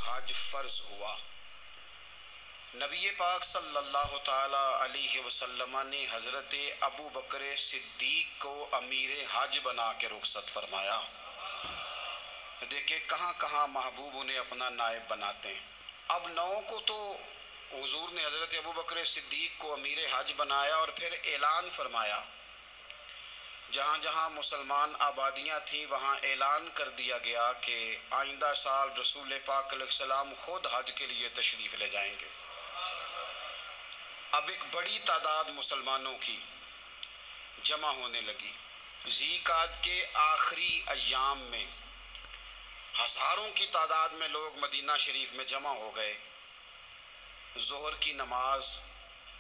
حج فرض ہوا، نبی پاک صلی اللہ تعالی علیہ وسلم نے حضرت ابو بکر صدیق کو امیر حج بنا کے رخصت فرمایا۔ دیکھیں کہاں کہاں محبوب انہیں اپنا نائب بناتے ہیں۔ اب 9 کو تو حضور نے حضرت ابو بکر صدیق کو امیر حج بنایا اور پھر اعلان فرمایا، جہاں جہاں مسلمان آبادیاں تھیں وہاں اعلان کر دیا گیا کہ آئندہ سال رسول پاک علیہ السلام خود حج کے لیے تشریف لے جائیں گے۔ اب ایک بڑی تعداد مسلمانوں کی جمع ہونے لگی۔ ذی قعدہ کے آخری ایام میں ہزاروں کی تعداد میں لوگ مدینہ شریف میں جمع ہو گئے۔ ظہر کی نماز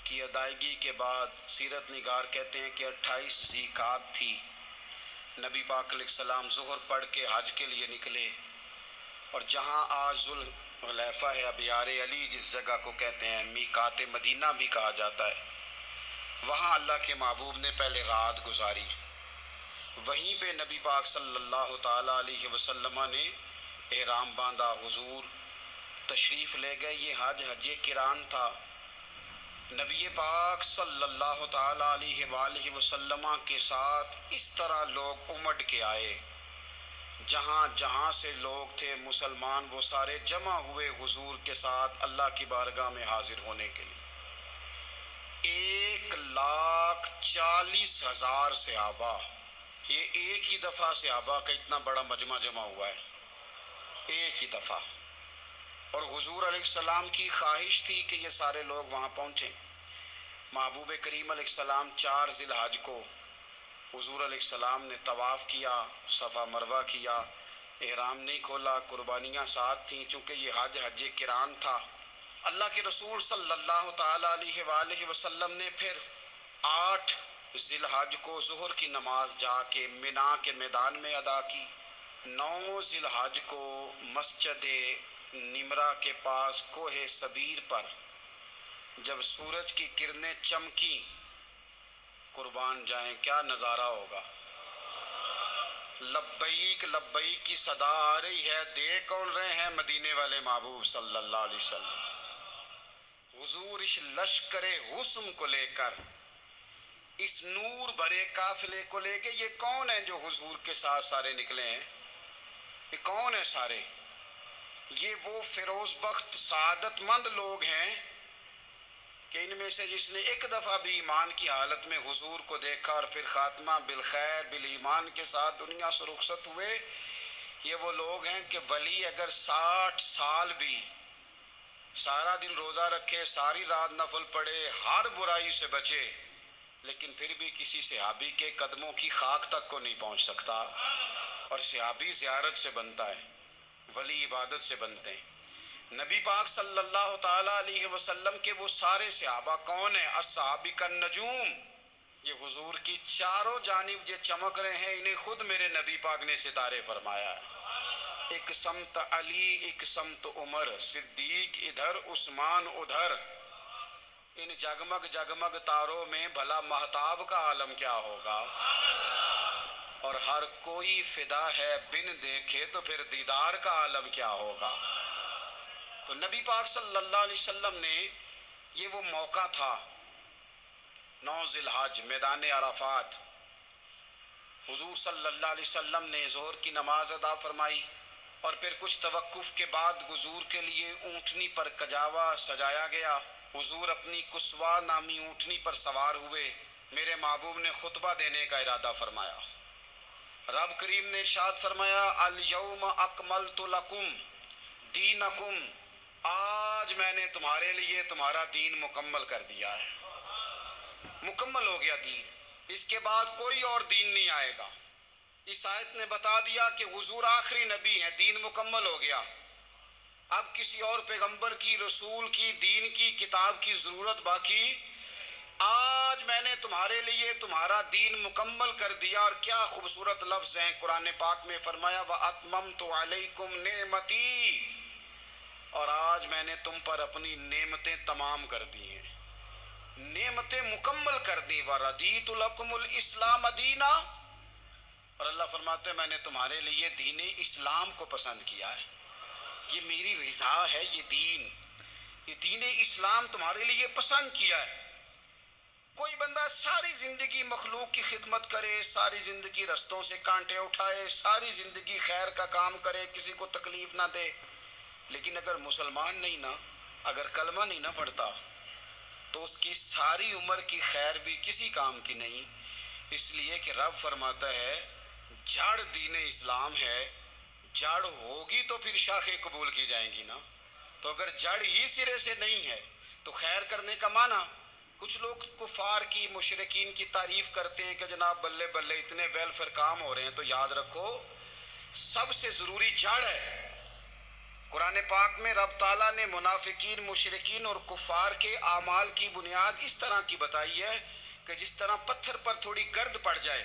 کی ادائیگی کے بعد سیرت نگار کہتے ہیں کہ 28 ذی قعدہ تھی، نبی پاک علیہ السلام ظہر پڑھ کے حج کے لیے نکلے، اور جہاں آج ذوالحلیفہ ہے، ابیار علی جس جگہ کو کہتے ہیں، میقات مدینہ بھی کہا جاتا ہے، وہاں اللہ کے محبوب نے پہلے رات گزاری۔ وہیں پہ نبی پاک صلی اللہ تعالی علیہ وسلم نے احرام باندھا، حضور تشریف لے گئے۔ یہ حج قران تھا۔ نبی پاک صلی اللہ تعالی علیہ وآلہ وسلم کے ساتھ اس طرح لوگ امڑ کے آئے، جہاں جہاں سے لوگ تھے مسلمان وہ سارے جمع ہوئے حضور کے ساتھ اللہ کی بارگاہ میں حاضر ہونے کے لیے۔ 1,40,000 صحابہ، یہ ایک ہی دفعہ صحابہ کا اتنا بڑا مجمع جمع ہوا ہے، ایک ہی دفعہ۔ اور حضور علیہ السلام کی خواہش تھی کہ یہ سارے لوگ وہاں پہنچیں۔ محبوب کریم علیہ السلام 4 ذی الحج کو حضور علیہ السلام نے طواف کیا، صفا مروہ کیا، احرام نہیں کھولا، قربانیاں ساتھ تھیں، چونکہ یہ حج قران تھا۔ اللہ کے رسول صلی اللہ تعالی علیہ وآلہ وسلم نے پھر 8 ذی الحج کو ظہر کی نماز جا کے منا کے میدان میں ادا کی۔ 9 ذی الحج کو مسجد نمرہ کے پاس کوہ صبیر پر جب سورج کی کرنیں چمکی، قربان جائیں کیا نظارہ ہوگا۔ لبیک لبیک کی صدا آ رہی ہے، دیکھ کون رہے ہیں؟ مدینے والے محبوب صلی اللہ علیہ وسلم۔ حضور اس لشکر حسن کو لے کر، اس نور بھرے قافلے کو لے کے، یہ کون ہیں جو حضور کے ساتھ سارے نکلے ہیں؟ یہ کون ہیں سارے؟ یہ وہ فیروز بخت سعادت مند لوگ ہیں کہ ان میں سے جس نے ایک دفعہ بھی ایمان کی حالت میں حضور کو دیکھا اور پھر خاتمہ بالخیر بالایمان کے ساتھ دنیا سے رخصت ہوئے، یہ وہ لوگ ہیں کہ ولی اگر 60 سال بھی سارا دن روزہ رکھے، ساری رات نفل پڑھے، ہر برائی سے بچے، لیکن پھر بھی کسی صحابی کے قدموں کی خاک تک کو نہیں پہنچ سکتا۔ اور صحابی زیارت سے بنتا ہے، ولی عبادت سے بنتے ہیں۔ نبی پاک صلی اللہ تعالی علیہ وسلم کے وہ سارے صحابہ کون ہیں؟ الصحابہ النجوم، یہ حضور کی چاروں جانب یہ چمک رہے ہیں، انہیں خود میرے نبی پاک نے ستارے فرمایا ہے۔ ایک سمت علی، ایک سمت عمر، صدیق ادھر، عثمان ادھر۔ ان جگمگ جگمگ تاروں میں بھلا مہتاب کا عالم کیا ہوگا؟ اور ہر کوئی فدا ہے بن دیکھے تو پھر دیدار کا عالم کیا ہوگا؟ تو نبی پاک صلی اللہ علیہ وسلم نے یہ وہ موقع تھا، 9 ذی الحج میدان عرفات، حضور صلی اللہ علیہ وسلم نے ظہر کی نماز ادا فرمائی، اور پھر کچھ توقف کے بعد حضور کے لیے اونٹنی پر کجاوا سجایا گیا۔ حضور اپنی کسوا نامی اونٹنی پر سوار ہوئے، میرے محبوب نے خطبہ دینے کا ارادہ فرمایا۔ رب کریم نے ارشاد فرمایا، الیوم اکملت لکم دینکم، آج میں نے تمہارے لیے تمہارا دین مکمل کر دیا ہے، مکمل ہو گیا دین، اس کے بعد کوئی اور دین نہیں آئے گا۔ اس آیت نے بتا دیا کہ حضور آخری نبی ہیں، دین مکمل ہو گیا، اب کسی اور پیغمبر کی، رسول کی، دین کی، کتاب کی ضرورت باقی۔ آج میں نے تمہارے لیے تمہارا دین مکمل کر دیا۔ اور کیا خوبصورت لفظ ہیں قرآن پاک میں، فرمایا وَأَتْمَمْتُ عَلَيْكُمْ نِعْمَتِي، اور آج میں نے تم پر اپنی نعمتیں تمام کر دی ہیں، نعمتیں مکمل کر دی۔ وَرَضِيتُ لَكُمُ الْإِسْلَامَ دِينًا، اور اللہ فرماتے ہیں میں نے تمہارے لیے دین اسلام کو پسند کیا ہے۔ یہ میری رضا ہے، یہ دین اسلام تمہارے لیے پسند کیا ہے۔ کوئی بندہ ساری زندگی مخلوق کی خدمت کرے، ساری زندگی رستوں سے کانٹے اٹھائے، ساری زندگی خیر کا کام کرے، کسی کو تکلیف نہ دے، لیکن اگر مسلمان نہیں نا، اگر کلمہ نہیں نہ پڑھتا، تو اس کی ساری عمر کی خیر بھی کسی کام کی نہیں۔ اس لیے کہ رب فرماتا ہے جڑ دین اسلام ہے، جڑ ہوگی تو پھر شاخیں قبول کی جائیں گی نا۔ تو اگر جڑ ہی سرے سے نہیں ہے تو خیر کرنے کا معنی، کچھ لوگ کفار کی، مشرکین کی تعریف کرتے ہیں کہ جناب بلے بلے اتنے ویلفیئر کام ہو رہے ہیں، تو یاد رکھو سب سے ضروری جڑ ہے۔ قرآن پاک میں رب تعالیٰ نے منافقین، مشرکین اور کفار کے اعمال کی بنیاد اس طرح کی بتائی ہے کہ جس طرح پتھر پر تھوڑی گرد پڑ جائے،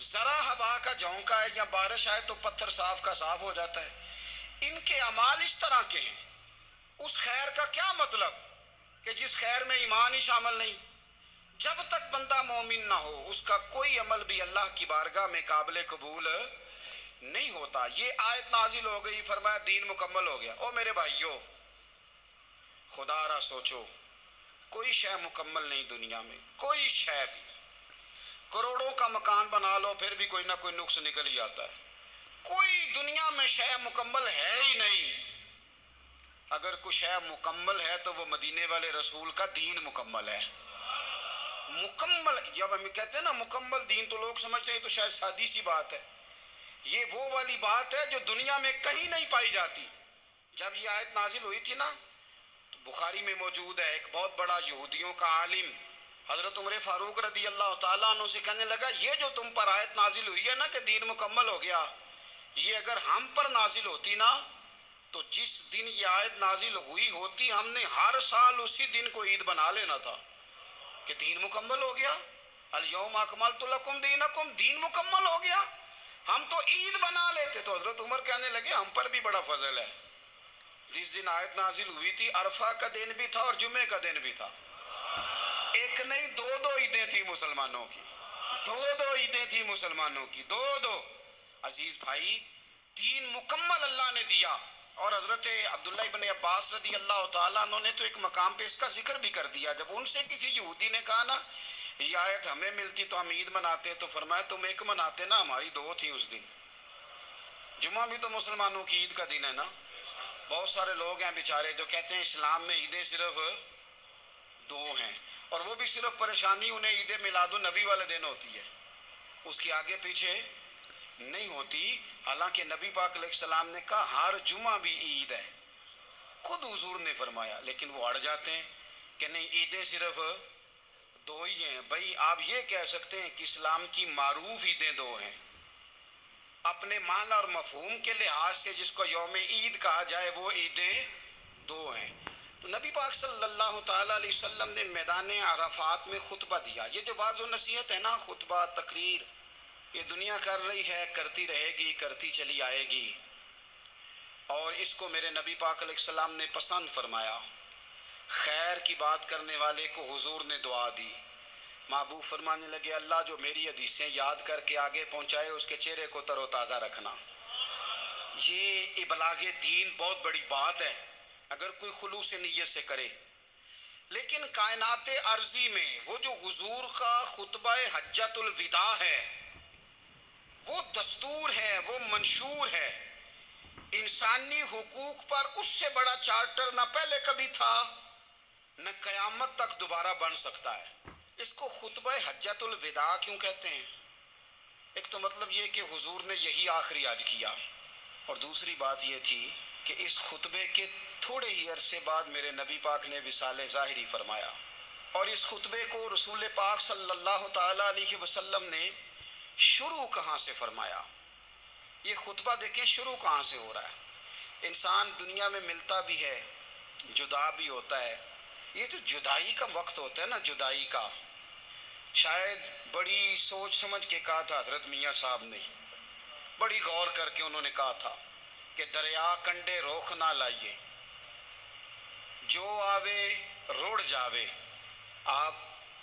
ذرا ہوا کا جھونکا ہے یا بارش آئے تو پتھر صاف کا صاف ہو جاتا ہے۔ ان کے اعمال اس طرح کے ہیں۔ اس خیر کا کیا مطلب کہ جس خیر میں ایمان ہی شامل نہیں؟ جب تک بندہ مومن نہ ہو اس کا کوئی عمل بھی اللہ کی بارگاہ میں قابل قبول نہیں ہوتا۔ یہ آیت نازل ہو گئی، فرمایا دین مکمل ہو گیا۔ او میرے بھائیو، خدا را سوچو، کوئی شے مکمل نہیں دنیا میں، کوئی شے بھی۔ کروڑوں کا مکان بنا لو پھر بھی کوئی نہ کوئی نقص نکل ہی آتا ہے۔ کوئی دنیا میں شے مکمل ہے ہی نہیں۔ اگر کوئی شے مکمل ہے تو وہ مدینے والے رسول کا دین مکمل ہے۔ مکمل، جب ہم کہتے ہیں نا مکمل دین، تو لوگ سمجھتے ہیں تو شاید سادی سی بات ہے۔ یہ وہ والی بات ہے جو دنیا میں کہیں نہیں پائی جاتی۔ جب یہ آیت نازل ہوئی تھی نا، تو بخاری میں موجود ہے، ایک بہت بڑا یہودیوں کا عالم حضرت عمر فاروق رضی اللہ تعالیٰ عنہ سے کہنے لگا، یہ جو تم پر آیت نازل ہوئی ہے نا کہ دین مکمل ہو گیا، یہ اگر ہم پر نازل ہوتی نا، تو جس دن یہ آیت نازل ہوئی ہوتی ہم نے ہر سال اسی دن کو عید بنا لینا تھا کہ دین مکمل ہو گیا۔ الیوم اکملت لکم دینکم، دین مکمل ہو گیا۔ ہم تو عید بنا لیتے۔ تو حضرت عمر کہنے لگے ہم پر بھی بڑا فضل ہے، جس دن آیت نازل ہوئی تھی عرفہ کا دن بھی تھا اور جمعے کا دن بھی تھا۔ ایک نہیں، دو عیدیں تھی مسلمانوں کی، دو عیدیں تھی مسلمانوں کی، دو۔ عزیز بھائی، دین مکمل اللہ نے دیا۔ اور حضرت عبداللہ ابن عباس رضی اللہ تعالیٰ عنہ نے تو ایک مقام پہ اس کا ذکر بھی کر دیا۔ جب ان سے کسی یہودی نے کہا نا یہ آیت ہمیں ملتی تو ہم عید مناتے، تو فرمایا تم ایک مناتے نا، ہماری دو تھی اس دن۔ جمعہ بھی تو مسلمانوں کی عید کا دن ہے نا۔ بہت سارے لوگ ہیں بیچارے جو کہتے ہیں اسلام میں عیدیں صرف دو ہیں، اور وہ بھی صرف پریشانی انہیں عید میلاد النبی والے دن ہوتی ہے، اس کی آگے پیچھے نہیں ہوتی۔ حالانکہ نبی پاک علیہ السلام نے کہا ہر جمعہ بھی عید ہے، خود حضور نے فرمایا، لیکن وہ اڑ جاتے ہیں کہ نہیں عیدیں صرف دو ہی ہیں۔ بھائی آپ یہ کہہ سکتے ہیں کہ اسلام کی معروف عیدیں دو ہیں، اپنے معنی اور مفہوم کے لحاظ سے جس کو یوم عید کہا جائے وہ عیدیں دو ہیں۔ تو نبی پاک صلی اللہ تعالیٰ علیہ وسلم نے میدان عرفات میں خطبہ دیا۔ یہ جو وعظ و نصیحت ہے نا، خطبہ، تقریر، یہ دنیا کر رہی ہے، کرتی رہے گی، کرتی چلی آئے گی، اور اس کو میرے نبی پاک علیہ السلام نے پسند فرمایا۔ خیر کی بات کرنے والے کو حضور نے دعا دی۔ محبوب فرمانے لگے اللہ جو میری حدیثیں یاد کر کے آگے پہنچائے اس کے چہرے کو تر و تازہ رکھنا۔ یہ ابلاغ دین بہت بڑی بات ہے اگر کوئی خلوص نیت سے کرے۔ لیکن کائنات ارضی میں وہ جو حضور کا خطبہ حجۃ الوداع ہے، وہ دستور ہے، وہ منشور ہے۔ انسانی حقوق پر اس سے بڑا چارٹر نہ پہلے کبھی تھا نہ قیامت تک دوبارہ بن سکتا ہے۔ اس کو خطبہ حجۃ الوداع کیوں کہتے ہیں؟ ایک تو مطلب یہ کہ حضور نے یہی آخری حج کیا، اور دوسری بات یہ تھی کہ اس خطبے کے تھوڑے ہی عرصے بعد میرے نبی پاک نے وصال ظاہری فرمایا۔ اور اس خطبے کو رسول پاک صلی اللہ تعالیٰ علیہ وسلم نے شروع کہاں سے فرمایا؟ یہ خطبہ دیکھیں شروع کہاں سے ہو رہا ہے۔ انسان دنیا میں ملتا بھی ہے، جدا بھی ہوتا ہے۔ یہ جو جدائی کا وقت ہوتا ہے نا، جدائی کا، شاید بڑی سوچ سمجھ کے کہا تھا حضرت میاں صاحب نے، بڑی غور کر کے انہوں نے کہا تھا کہ دریا کنڈے روخ نہ لائیے، جو آوے روڑ جاوے۔ آپ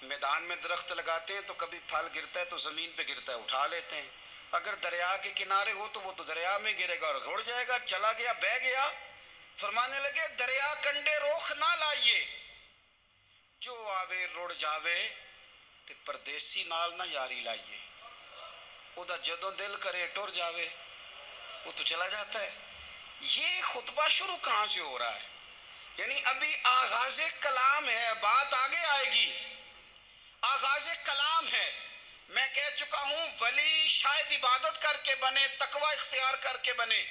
میدان میں درخت لگاتے ہیں تو کبھی پھل گرتا ہے تو زمین پہ گرتا ہے، اٹھا لیتے ہیں، اگر دریا کے کنارے ہو تو وہ تو دریا میں گرے گا اور رڑ جائے گا. چلا گیا, بہ گیا. فرمانے لگے دریا کنڈے روخ نہ لائیے, جو آوے رڑ جاوے تے پردیسی نال نہ یاری لائیے. او دا جدوں دل کرے ٹر جاوے وہ تو چلا جاتا ہے. یہ خطبہ شروع کہاں سے ہو رہا ہے؟ یعنی ابھی آغاز کلام ہے, بات آگے آئے گی. آغاز کلام ہے. میں کہہ چکا ہوں ولی شاید عبادت کر کے بنے, تقوی اختیار کر کے بنے.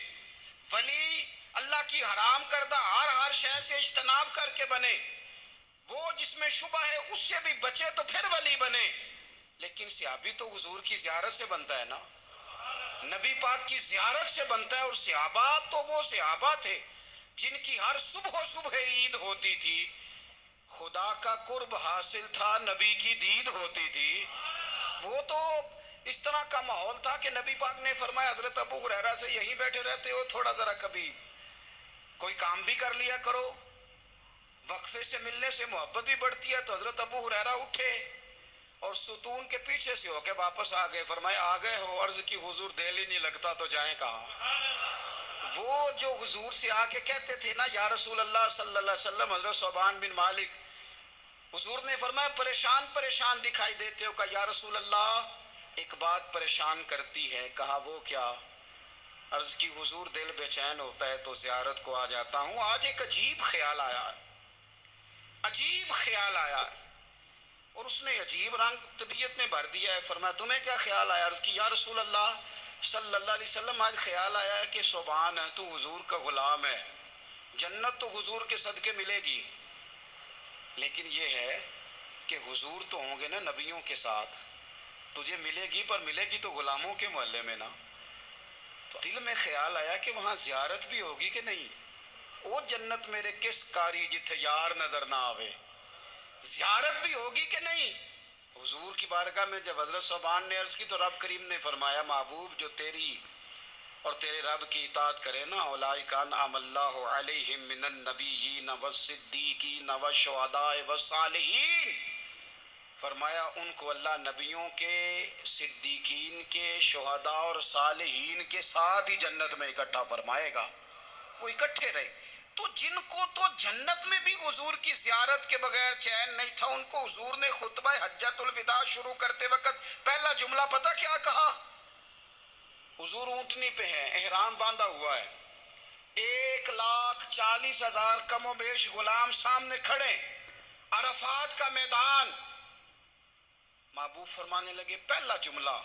ولی اللہ کی حرام کردہ ہر شے سے اجتناب کر کے بنے. وہ جس میں شبہ ہے اس سے بھی بچے تو پھر ولی بنے. لیکن صحابی تو حضور کی زیارت سے بنتا ہے نا, نبی پاک کی زیارت سے بنتا ہے. اور صحابہ تو وہ صحابہ تھے جن کی ہر صبح عید ہوتی تھی. خدا کا قرب حاصل تھا, نبی کی دید ہوتی تھی. وہ تو اس طرح کا ماحول تھا کہ نبی پاک نے فرمایا حضرت ابو ہریرہ سے یہیں بیٹھے رہتے ہو, تھوڑا ذرا کبھی کوئی کام بھی کر لیا کرو. وقفے سے ملنے سے محبت بھی بڑھتی ہے. تو حضرت ابو ہریرہ اٹھے اور ستون کے پیچھے سے ہو کے واپس آ گئے. فرمایا آ گئے ہو, عرض کی حضور دل ہی نہیں لگتا تو جائیں کہاں. وہ جو حضور سے آ کے کہتے تھے نا یا رسول اللہ صلی اللہ علیہ وسلم, حضرت صوبان بن مالک, حضور نے فرمایا پریشان دکھائی دیتے ہو. کہا یا رسول اللہ ایک بات پریشان کرتی ہے. کہا وہ کیا؟ عرض کی حضور دل بے چین ہوتا ہے تو زیارت کو آ جاتا ہوں. آج ایک عجیب خیال آیا ہے اور اس نے عجیب رنگ طبیعت میں بھر دیا ہے. فرمایا تمہیں کیا خیال آیا؟ عرض کی یا رسول اللہ صلی اللہ علیہ وسلم آج خیال آیا ہے کہ سبحان ہے تو حضور کا غلام ہے, جنت تو حضور کے صدقے ملے گی, لیکن یہ ہے کہ حضور تو ہوں گے نا نبیوں کے ساتھ, تجھے ملے گی پر ملے گی تو غلاموں کے محلے میں نا. تو دل میں خیال آیا کہ وہاں زیارت بھی ہوگی کہ نہیں. وہ جنت میرے کس کاری جتھے یار نظر نہ آوے, زیارت بھی ہوگی کہ نہیں. حضور کی بارگاہ میں جب حضرت صوبان نے عرض کی تو رب کریم نے فرمایا محبوب جو تیری اور تیرے رب کی اطاعت کرے نا, اولئک انعم اللہ علیہم من النبیین والصدیقین والشہداء والصالحین, فرمایا ان کو اللہ نبیوں کے, صدیقین کے, شہداء اور صالحین کے ساتھ ہی جنت میں اکٹھا فرمائے گا. وہ اکٹھے رہے. تو جن کو تو جنت میں بھی حضور کی زیارت کے بغیر چین نہیں تھا, ان کو حضور نے خطبہ حجۃ الوداع شروع کرتے وقت پہلا جملہ پتہ کیا کہا؟ حضور اونٹنی پہ ہیں, احرام باندھا ہوا ہے, 1,40,000 کم و بیش غلام سامنے کھڑے, عرفات کا میدان. محبوب فرمانے لگے پہلا جملہ,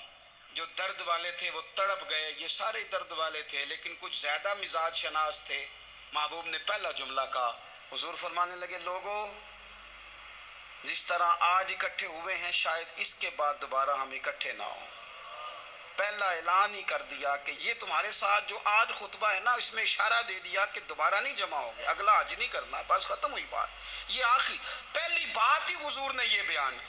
جو درد والے تھے وہ تڑپ گئے, یہ سارے درد والے تھے لیکن کچھ زیادہ مزاج شناس تھے. محبوب نے پہلا جملہ کہا. حضور فرمانے لگے لوگوں جس طرح آج اکٹھے ہوئے ہیں شاید اس کے بعد دوبارہ ہم اکٹھے نہ ہوں. پہلا اعلان ہی کر دیا کہ یہ تمہارے ساتھ جو آج خطبہ ہے نا, اس میں اشارہ دے دیا کہ دوبارہ نہیں جمع ہو گے, اگلا حج نہیں کرنا, بس ختم ہوئی بات. یہ آخری پہلی بات ہی حضور نے یہ بیان کی.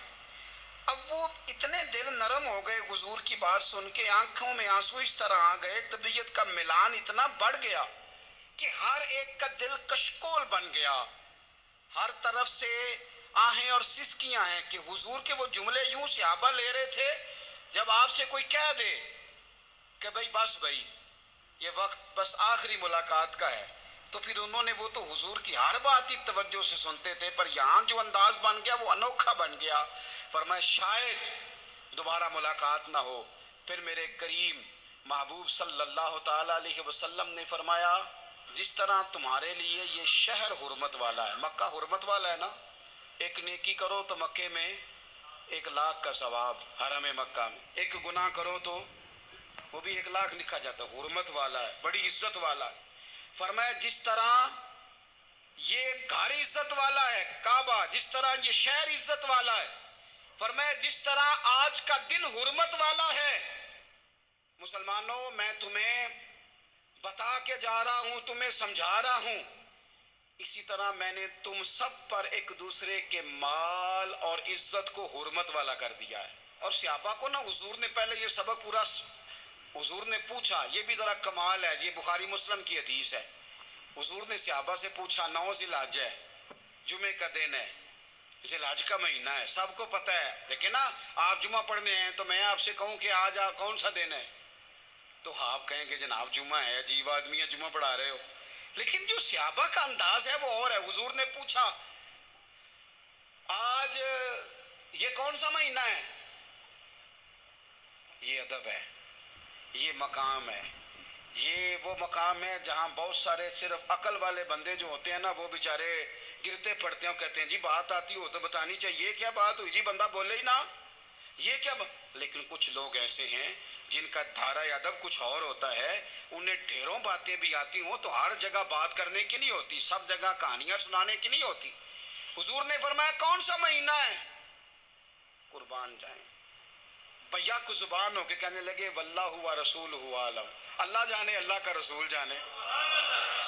اب وہ اتنے دل نرم ہو گئے حضور کی بات سن کے, آنکھوں میں آنسو اس طرح آ گئے, طبیعت کا ملان اتنا بڑھ گیا کہ ہر ایک کا دل کشکول بن گیا. ہر طرف سے آہیں اور سسکیاں ہیں کہ حضور کے وہ جملے یوں صحابہ لے رہے تھے. جب آپ سے کوئی کہہ دے کہ بھائی یہ وقت بس آخری ملاقات کا ہے, تو پھر انہوں نے وہ تو حضور کی ہر بات ہی توجہ سے سنتے تھے, پر یہاں جو انداز بن گیا وہ انوکھا بن گیا. فرمایا شاید دوبارہ ملاقات نہ ہو. پھر میرے کریم محبوب صلی اللہ تعالی علیہ وسلم نے فرمایا جس طرح تمہارے لیے یہ شہر حرمت والا ہے, مکہ حرمت والا ہے نا, ایک نیکی کرو تو مکے میں 1,00,000 کا ثواب, حرم مکہ میں ایک گناہ کرو تو وہ بھی 1,00,000 لکھا جاتا ہے. حرمت والا ہے, بڑی عزت والا ہے. فرمایا جس طرح یہ گھر عزت والا ہے کعبہ, جس طرح یہ شہر عزت والا ہے, فرمایا جس طرح آج کا دن حرمت والا ہے. مسلمانوں میں تمہیں بتا کے جا رہا ہوں, تمہیں سمجھا رہا ہوں, اسی طرح میں نے تم سب پر ایک دوسرے کے مال اور عزت کو حرمت والا کر دیا ہے. اور صحابہ کو نا حضور نے پہلے یہ سبق پورا, حضور نے پوچھا, یہ بھی ذرا کمال ہے, یہ بخاری مسلم کی حدیث ہے. حضور نے صحابہ سے پوچھا 9 ذی الحج ہے, جمعے کا دن ہے, ذی الحج کا مہینہ ہے, سب کو پتہ ہے, لیکن نا آپ جمعہ پڑھنے ہیں تو میں آپ سے کہوں کہ آج کون سا دن ہے, تو آپ کہیں کہ جناب جمعہ ہے، عجیب آدمی ہے، جمعہ پڑھا رہے ہو. لیکن جو صحابہ کا انداز ہے وہ اور ہے. حضور نے پوچھا آج یہ کون سا مہینہ ہے؟ یہ ادب ہے، یہ مقام ہے. یہ وہ مقام ہے جہاں بہت سارے صرف عقل والے بندے جو ہوتے ہیں نا، وہ بیچارے گرتے پڑتے ہیں اور کہتے ہیں جی بات آتی ہو تو بتانی چاہیے. کیا بات ہوئی جی، بندہ بولے ہی نا، یہ کیا لیکن کچھ لوگ ایسے ہیں جن کا دھارا ادب کچھ اور ہوتا ہے. انہیں ڈھیروں باتیں بھی آتی ہوں تو ہر جگہ بات کرنے کی نہیں ہوتی، سب جگہ کہانیاں سنانے کی نہیں ہوتی. حضور نے فرمایا کون سا مہینہ ہے؟ قربان جائیں بھیا کو زبان ہو کے کہنے لگے واللہ و رسولہ عالم، اللہ جانے اللہ کا رسول جانے.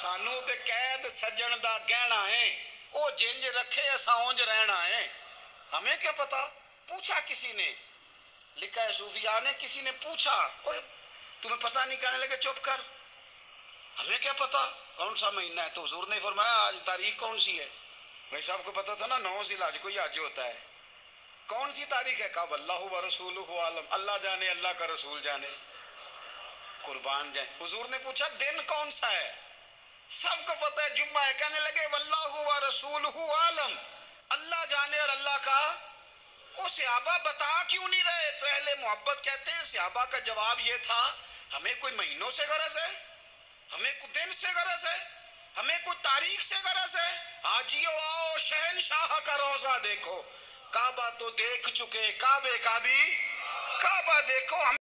سانو تے قید سجن دا گہنا ہے، او جنج رکھے اساں اونج رہنا ہے. ہمیں کیا پتا؟ پوچھا کسی نے، لکھا ہے صوفیاء نے، کسی نے پوچھا تمہیں پتہ نہیں؟ کہنے لگے چپ کر، ہمیں کیا پتا کون سا مہینہ ہے. تو حضور نے فرمایا آج تاریخ کون سی ہے؟ بھائی صاحب کو پتا تھا نا 9 ذی الحج کو یہ حج ہوتا ہے. کون سی تاریخ ہے؟ کہا واللہ و رسولہ عالم، اللہ جانے اللہ کا رسول جانے. قربان جائیں. حضور نے پوچھا دن کون سا ہے؟ سب کو پتا ہے جمعہ ہے. کہنے لگے واللہ و رسولہ عالم، اللہ جانے اور اللہ کا. وہ صحابہ بتا کیوں نہیں رہے؟ تو اہل محبت کہتے ہیں صحابہ کا جواب یہ تھا ہمیں کوئی مہینوں سے غرض ہے، ہمیں کوئی دن سے غرض ہے، ہمیں کوئی تاریخ سے غرض ہے. حاجیو آؤ شہنشاہ کا روضہ دیکھو، کعبہ تو دیکھ چکے، کعبے کا بھی کعبہ دیکھو.